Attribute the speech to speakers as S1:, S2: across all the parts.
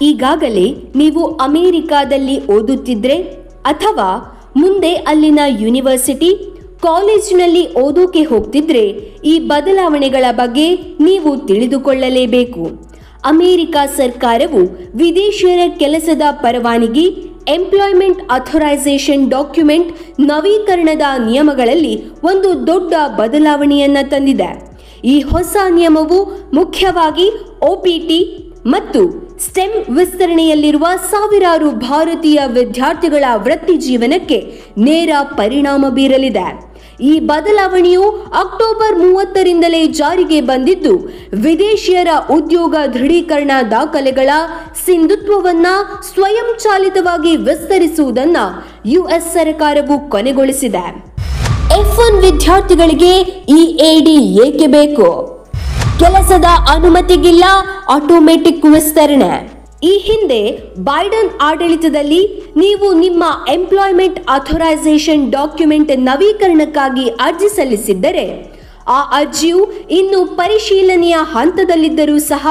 S1: ಈಗಾಗಲೇ ನೀವು ಅಮೆರಿಕಾದಲ್ಲಿ ಓದುತ್ತಿದ್ರೆ ಅಥವಾ ಮುಂದೆ ಅಲ್ಲಿನ ಯೂನಿವರ್ಸಿಟಿ ಕಾಲೇಜಿನಲ್ಲಿ ಓದೋಕೆ ಹೋಗ್ತಿದ್ರೆ ಈ ಬದಲಾವಣೆಗಳ ಬಗ್ಗೆ ನೀವು ತಿಳಿದುಕೊಳ್ಳಲೇಬೇಕು. ಅಮೆರಿಕ ಸರ್ಕಾರವು ವಿದೇಶಿಯರ ಕೆಲಸದ ಪರವಾನಗಿ ಎಂಪ್ಲಾಯ್ಮೆಂಟ್ ಅಥರೈಸೇಷನ್ ಡಾಕ್ಯುಮೆಂಟ್ ನವೀಕರಣದ ನಿಯಮಗಳಲ್ಲಿ ಒಂದು ದೊಡ್ಡ ಬದಲಾವಣೆಯನ್ನು ತಂದಿದೆ. ಈ ಹೊಸ ನಿಯಮವು ಮುಖ್ಯವಾಗಿ OPT ಮತ್ತು ಸ್ಟೆಮ್ ವಿಸ್ತರಣೆಯಲ್ಲಿರುವ ಸಾವಿರಾರು ಭಾರತೀಯ ವಿದ್ಯಾರ್ಥಿಗಳ ವೃತ್ತಿ ಜೀವನಕ್ಕೆ ನೇರ ಪರಿಣಾಮ ಬೀರಲಿದೆ. ಈ ಬದಲಾವಣೆಯು ಅಕ್ಟೋಬರ್ 30ರಿಂದಲೇ ಜಾರಿಗೆ ಬಂದಿದ್ದು, ವಿದೇಶಿಯರ ಉದ್ಯೋಗ ದೃಢೀಕರಣ ದಾಖಲೆಗಳ ಸಿಂಧುತ್ವವನ್ನು ಸ್ವಯಂಚಾಲಿತವಾಗಿ ವಿಸ್ತರಿಸುವುದನ್ನು US ಸರ್ಕಾರವು ಕೊನೆಗೊಳಿಸಿದೆ. F1 ವಿದ್ಯಾರ್ಥಿಗಳಿಗೆ EAD ಏಕೆ ಬೇಕು? ಕೆಲಸದ ಅನುಮತಿಗಿಲ್ಲ ಆಟೋಮೆಟಿಕ್ ವಿಸ್ತರಣೆ. ಈ ಹಿಂದೆ ಬೈಡನ್ ಆಡಳಿತದಲ್ಲಿ ನೀವು ನಿಮ್ಮ ಎಂಪ್ಲಾಯ್ಮೆಂಟ್ ಅಥರೈಸೇಷನ್ ಡಾಕ್ಯುಮೆಂಟ್ ನವೀಕರಣಕ್ಕಾಗಿ ಅರ್ಜಿ ಸಲ್ಲಿಸಿದ್ದರೆ ಆ ಅರ್ಜಿಯು ಇನ್ನು ಪರಿಶೀಲನೆಯ ಹಂತದಲ್ಲಿದ್ದರೂ ಸಹ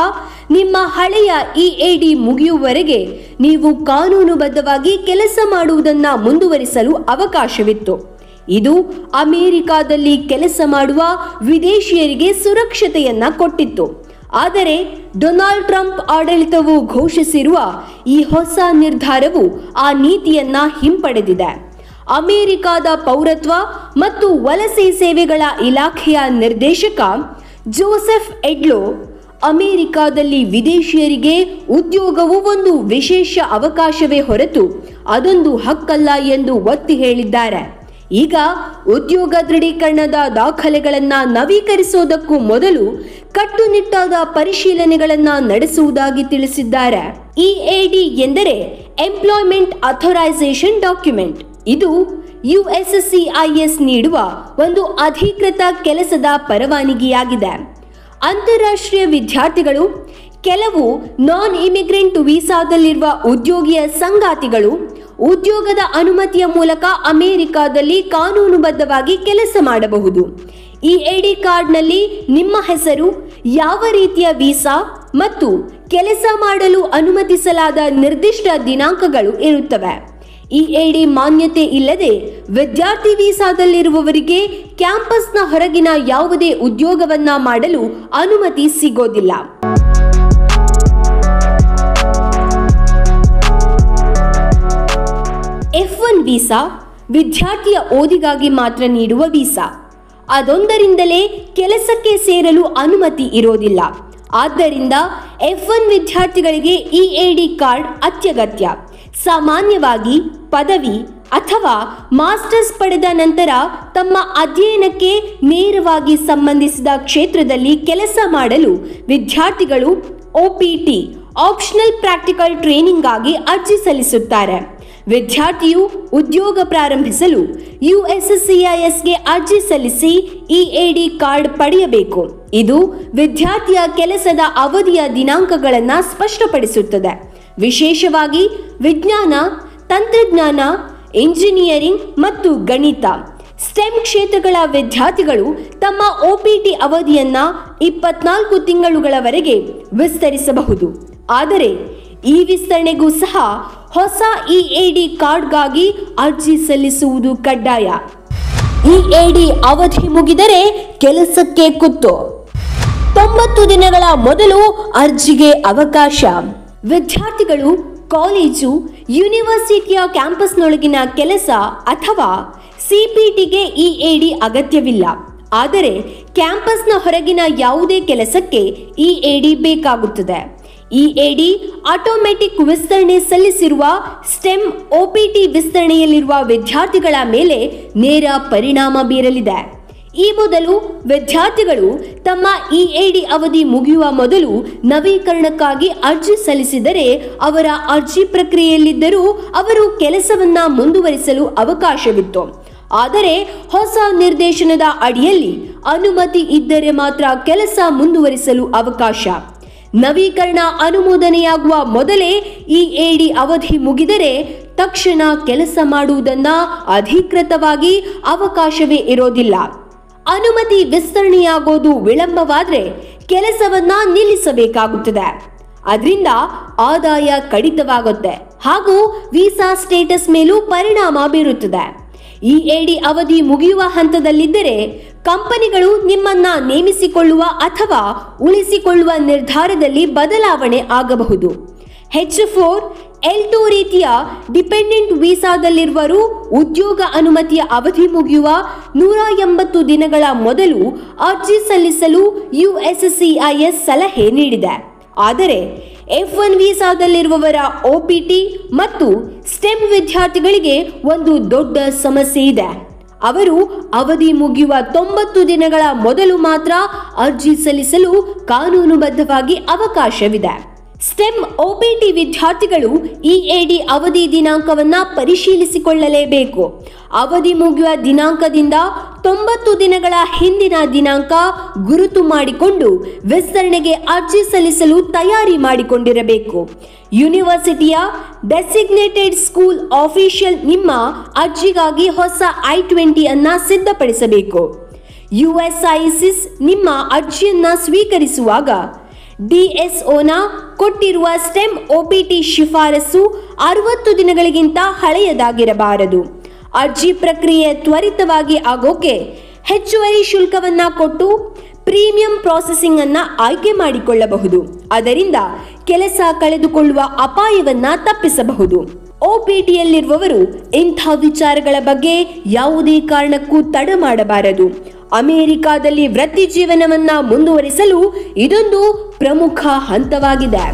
S1: ನಿಮ್ಮ ಹಳೆಯ EAD ಮುಗಿಯುವವರೆಗೆ ನೀವು ಕಾನೂನುಬದ್ಧವಾಗಿ ಕೆಲಸ ಮಾಡುವುದನ್ನು ಮುಂದುವರಿಸಲು ಅವಕಾಶವಿತ್ತು. ಇದು ಅಮೆರಿಕಾದಲ್ಲಿ ಕೆಲಸ ಮಾಡುವ ವಿದೇಶಿಯರಿಗೆ ಸುರಕ್ಷತೆಯನ್ನ ಕೊಟ್ಟಿತ್ತು. ಆದರೆ ಡೊನಾಲ್ಡ್ ಟ್ರಂಪ್ ಆಡಳಿತವು ಘೋಷಿಸಿರುವ ಈ ಹೊಸ ನಿರ್ಧಾರವು ಆ ನೀತಿಯನ್ನ ಹಿಂಪಡೆದಿದೆ. ಅಮೆರಿಕಾದ ಪೌರತ್ವ ಮತ್ತು ವಲಸೆ ಸೇವೆಗಳ ಇಲಾಖೆಯ ನಿರ್ದೇಶಕ ಜೋಸೆಫ್ ಎಡ್ಲೋ ಅಮೆರಿಕಾದಲ್ಲಿ ವಿದೇಶಿಯರಿಗೆ ಉದ್ಯೋಗವು ಒಂದು ವಿಶೇಷ ಅವಕಾಶವೇ ಹೊರತು ಅದೊಂದು ಹಕ್ಕಲ್ಲ ಎಂದು ಒತ್ತಿ ಹೇಳಿದ್ದಾರೆ. ಈಗ ಉದ್ಯೋಗ ದೃಢೀಕರಣದ ದಾಖಲೆಗಳನ್ನು ನವೀಕರಿಸುವುದಕ್ಕೂ ಮೊದಲು ಕಟ್ಟುನಿಟ್ಟಾದ ಪರಿಶೀಲನೆಗಳನ್ನು ನಡೆಸುವುದಾಗಿ ತಿಳಿಸಿದ್ದಾರೆ. EAD ಎಂದರೆ ಎಂಪ್ಲಾಯ್ಮೆಂಟ್ ಅಥರೈಸೇಷನ್ ಡಾಕ್ಯುಮೆಂಟ್. ಇದು USCIS ನೀಡುವ ಒಂದು ಅಧಿಕೃತ ಕೆಲಸದ ಪರವಾನಗಿಯಾಗಿದೆ. ಅಂತಾರಾಷ್ಟ್ರೀಯ ವಿದ್ಯಾರ್ಥಿಗಳು, ಕೆಲವು ನಾನ್ ಇಮಿಗ್ರೆಂಟ್ ವೀಸಾದಲ್ಲಿರುವ ಉದ್ಯೋಗಿಯ ಸಂಗಾತಿಗಳು ಉದ್ಯೋಗದ ಅನುಮತಿಯ ಮೂಲಕ ಅಮೆರಿಕಾದಲ್ಲಿ ಕಾನೂನುಬದ್ಧವಾಗಿ ಕೆಲಸ ಮಾಡಬಹುದು. EAD ಕಾರ್ಡ್ನಲ್ಲಿ ನಿಮ್ಮ ಹೆಸರು, ಯಾವ ರೀತಿಯ ವೀಸಾ ಮತ್ತು ಕೆಲಸ ಮಾಡಲು ಅನುಮತಿಸಲಾದ ನಿರ್ದಿಷ್ಟ ದಿನಾಂಕಗಳು ಇರುತ್ತವೆ. EAD ಮಾನ್ಯತೆ ಇಲ್ಲದೆ ವಿದ್ಯಾರ್ಥಿ ವೀಸಾದಲ್ಲಿರುವವರಿಗೆ ಕ್ಯಾಂಪಸ್ನ ಹೊರಗಿನ ಯಾವುದೇ ಉದ್ಯೋಗವನ್ನ ಮಾಡಲು ಅನುಮತಿ ಸಿಗೋದಿಲ್ಲ. F1 ವೀಸಾ ವಿದ್ಯಾರ್ಥಿಯ ಓದಿಗಾಗಿ ಮಾತ್ರ ನೀಡುವ ವೀಸಾ. ಅದೊಂದರಿಂದಲೇ ಕೆಲಸಕ್ಕೆ ಸೇರಲು ಅನುಮತಿ ಇರೋದಿಲ್ಲ. ಆದ್ದರಿಂದ F1 ವಿದ್ಯಾರ್ಥಿಗಳಿಗೆ EAD ಕಾರ್ಡ್ ಅತ್ಯಗತ್ಯ. ಸಾಮಾನ್ಯವಾಗಿ ಪದವಿ ಅಥವಾ ಮಾಸ್ಟರ್ಸ್ ಪಡೆದ ನಂತರ ತಮ್ಮ ಅಧ್ಯಯನಕ್ಕೆ ನೇರವಾಗಿ ಸಂಬಂಧಿಸಿದ ಕ್ಷೇತ್ರದಲ್ಲಿ ಕೆಲಸ ಮಾಡಲು ವಿದ್ಯಾರ್ಥಿಗಳು OPT ಆಪ್ಷನಲ್ ಪ್ರಾಕ್ಟಿಕಲ್ ಟ್ರೈನಿಂಗ್ ಆಗಿ ಅರ್ಜಿ ಸಲ್ಲಿಸುತ್ತಾರೆ. ವಿದ್ಯಾರ್ಥಿಯು ಉದ್ಯೋಗ ಪ್ರಾರಂಭಿಸಲು USCISಗೆ ಅರ್ಜಿ ಸಲ್ಲಿಸಿ EAD ಕಾರ್ಡ್ ಪಡೆಯಬೇಕು. ಇದು ವಿದ್ಯಾರ್ಥಿಯ ಕೆಲಸದ ಅವಧಿಯ ದಿನಾಂಕಗಳನ್ನು ಸ್ಪಷ್ಟಪಡಿಸುತ್ತದೆ. ವಿಶೇಷವಾಗಿ ವಿಜ್ಞಾನ, ತಂತ್ರಜ್ಞಾನ, ಇಂಜಿನಿಯರಿಂಗ್ ಮತ್ತು ಗಣಿತ ಸ್ಟೆಮ್ ಕ್ಷೇತ್ರಗಳ ವಿದ್ಯಾರ್ಥಿಗಳು ತಮ್ಮ OPT ಅವಧಿಯನ್ನ 24 ತಿಂಗಳುಗಳವರೆಗೆ ವಿಸ್ತರಿಸಬಹುದು. ಆದರೆ ಈ ವಿಸ್ತರಣೆಗೂ ಸಹ ಹೊಸ EAD ಕಾರ್ಡ್ಗಾಗಿ ಅರ್ಜಿ ಸಲ್ಲಿಸುವುದು ಕಡ್ಡಾಯ. EAD ಅವಧಿ ಮುಗಿದರೆ ಕೆಲಸಕ್ಕೆ ಕುತ್ತು. 90 ದಿನಗಳ ಮೊದಲು ಅರ್ಜಿಗೆ ಅವಕಾಶ. ವಿದ್ಯಾರ್ಥಿಗಳು ಕಾಲೇಜು, ಯೂನಿವರ್ಸಿಟಿಯ ಕ್ಯಾಂಪಸ್ನೊಳಗಿನ ಕೆಲಸ ಅಥವಾ CPTಗೆ EAD ಅಗತ್ಯವಿಲ್ಲ. ಆದರೆ ಕ್ಯಾಂಪಸ್ನ ಹೊರಗಿನ ಯಾವುದೇ ಕೆಲಸಕ್ಕೆ EAD ಬೇಕಾಗುತ್ತದೆ. EAD ಆಟೋಮೆಟಿಕ್ ವಿಸ್ತರಣೆ ಸಲ್ಲಿಸಿರುವ ಸ್ಟೆಮ್ OPT ವಿಸ್ತರಣೆಯಲ್ಲಿರುವ ವಿದ್ಯಾರ್ಥಿಗಳ ಮೇಲೆ ನೇರ ಪರಿಣಾಮ ಬೀರಲಿದೆ. ಈ ಮೊದಲು ವಿದ್ಯಾರ್ಥಿಗಳು ತಮ್ಮ EAD ಅವಧಿ ಮುಗಿಯುವ ಮೊದಲು ನವೀಕರಣಕ್ಕಾಗಿ ಅರ್ಜಿ ಸಲ್ಲಿಸಿದರೆ ಅವರ ಅರ್ಜಿ ಪ್ರಕ್ರಿಯೆಯಲ್ಲಿದ್ದರೂ ಅವರು ಕೆಲಸವನ್ನ ಮುಂದುವರಿಸಲು ಅವಕಾಶವಿತ್ತು. ಆದರೆ ಹೊಸ ನಿರ್ದೇಶನದ ಅಡಿಯಲ್ಲಿ ಅನುಮತಿ ಇದ್ದರೆ ಮಾತ್ರ ಕೆಲಸ ಮುಂದುವರಿಸಲು ಅವಕಾಶ. ನವೀಕರಣ ಅನುಮೋದನೆಯಾಗುವ ಮೊದಲೇ EAD ಅವಧಿ ಮುಗಿದರೆ ತಕ್ಷಣ ಕೆಲಸ ಮಾಡುವುದನ್ನ ಅಧಿಕೃತವಾಗಿ ಅವಕಾಶವೇ ಇರೋದಿಲ್ಲ. ಅನುಮತಿ ವಿಸ್ತರಣೆಯಾಗೋದು ವಿಳಂಬವಾದರೆ ಕೆಲಸವನ್ನ ನಿಲ್ಲಿಸಬೇಕಾಗುತ್ತದೆ. ಅದರಿಂದ ಆದಾಯ ಕಡಿತವಾಗುತ್ತೆ ಹಾಗೂ ವೀಸಾ ಸ್ಟೇಟಸ್ ಮೇಲೂ ಪರಿಣಾಮ ಬೀರುತ್ತದೆ. EAD ಅವಧಿ ಮುಗಿಯುವ ಹಂತದಲ್ಲಿದ್ದರೆ ಕಂಪನಿಗಳು ನಿಮ್ಮನ್ನ ನೇಮಿಸಿಕೊಳ್ಳುವ ಅಥವಾ ಉಳಿಸಿಕೊಳ್ಳುವ ನಿರ್ಧಾರದಲ್ಲಿ ಬದಲಾವಣೆ ಆಗಬಹುದು. H4, L2 ರೀತಿಯ ಡಿಪೆಂಡೆಂಟ್ ವೀಸಾದಲ್ಲಿರುವರು ಉದ್ಯೋಗ ಅನುಮತಿಯ ಅವಧಿ ಮುಗಿಯುವ 180 ದಿನಗಳ ಮೊದಲು ಅರ್ಜಿ ಸಲ್ಲಿಸಲು USCIS ಸಲಹೆ ನೀಡಿದೆ. ಆದರೆ F1 ವೀಸಾದಲ್ಲಿರುವವರ OPT ಮತ್ತು STEM ವಿದ್ಯಾರ್ಥಿಗಳಿಗೆ ಒಂದು ದೊಡ್ಡ ಸಮಸ್ಯೆ ಇದೆ. ಅವರು ಅವಧಿ ಮುಗಿಯುವ 90 ದಿನಗಳ ಮೊದಲು ಮಾತ್ರ ಅರ್ಜಿ ಸಲ್ಲಿಸಲು ಕಾನೂನುಬದ್ಧವಾಗಿ ಅವಕಾಶವಿದೆ. STEM OPT ವಿದ್ಯಾರ್ಥಿಗಳು EAD ಅವಧಿ ದಿನಾಂಕವನ್ನ ಪರಿಶೀಲಿಸಿಕೊಳ್ಳಲೇಬೇಕು. ಅವಧಿ ಮುಗಿಯುವ ದಿನಾಂಕದಿಂದ 90 ದಿನಗಳ ಹಿಂದಿನ ದಿನಾಂಕ ಗುರುತು ಮಾಡಿಕೊಂಡು ವಿಸ್ತರಣೆಗೆ ಅರ್ಜಿ ಸಲ್ಲಿಸಲು ತಯಾರಿ ಮಾಡಿಕೊಂಡಿರಬೇಕು. ಯೂನಿವರ್ಸಿಟಿಯ ಡೆಸಿಗ್ನೇಟೆಡ್ ಸ್ಕೂಲ್ ಆಫೀಷಿಯಲ್ ನಿಮ್ಮ ಅರ್ಜಿಗಾಗಿ ಹೊಸ I-20 ಅನ್ನ ಸಿದ್ಧಪಡಿಸಬೇಕು. USCIS ನಿಮ್ಮ ಅರ್ಜಿಯನ್ನ ಸ್ವೀಕರಿಸುವಾಗ DSOನ ಕೊಟ್ಟಿರುವ STEM OPT ಶಿಫಾರಸು 60 ದಿನಗಳಿಗಿಂತ ಹಳೆಯದಾಗಿರಬಾರದು. ಅರ್ಜಿ ಪ್ರಕ್ರಿಯೆ ತ್ವರಿತವಾಗಿ ಆಗೋಕೆ ಹೆಚ್ಚುವರಿ ಶುಲ್ಕವನ್ನ ಕೊಟ್ಟು ಪ್ರೀಮಿಯಂ ಪ್ರಾಸೆಸಿಂಗ್ ಅನ್ನ ಆಯ್ಕೆ ಮಾಡಿಕೊಳ್ಳಬಹುದು. ಅದರಿಂದ ಕೆಲಸ ಕಳೆದುಕೊಳ್ಳುವ ಅಪಾಯವನ್ನ ತಪ್ಪಿಸಬಹುದು. OPTಯಲ್ಲಿರುವವರು ಇಂಥ ವಿಚಾರಗಳ ಬಗ್ಗೆ ಯಾವುದೇ ಕಾರಣಕ್ಕೂ ತಡ ಮಾಡಬಾರದು. ಅಮೆರಿಕಾದಲ್ಲಿ ವೃತ್ತಿ ಜೀವನವನ್ನ ಮುಂದುವರಿಸಲು ಇದೊಂದು ಪ್ರಮುಖ ಹಂತವಾಗಿದೆ.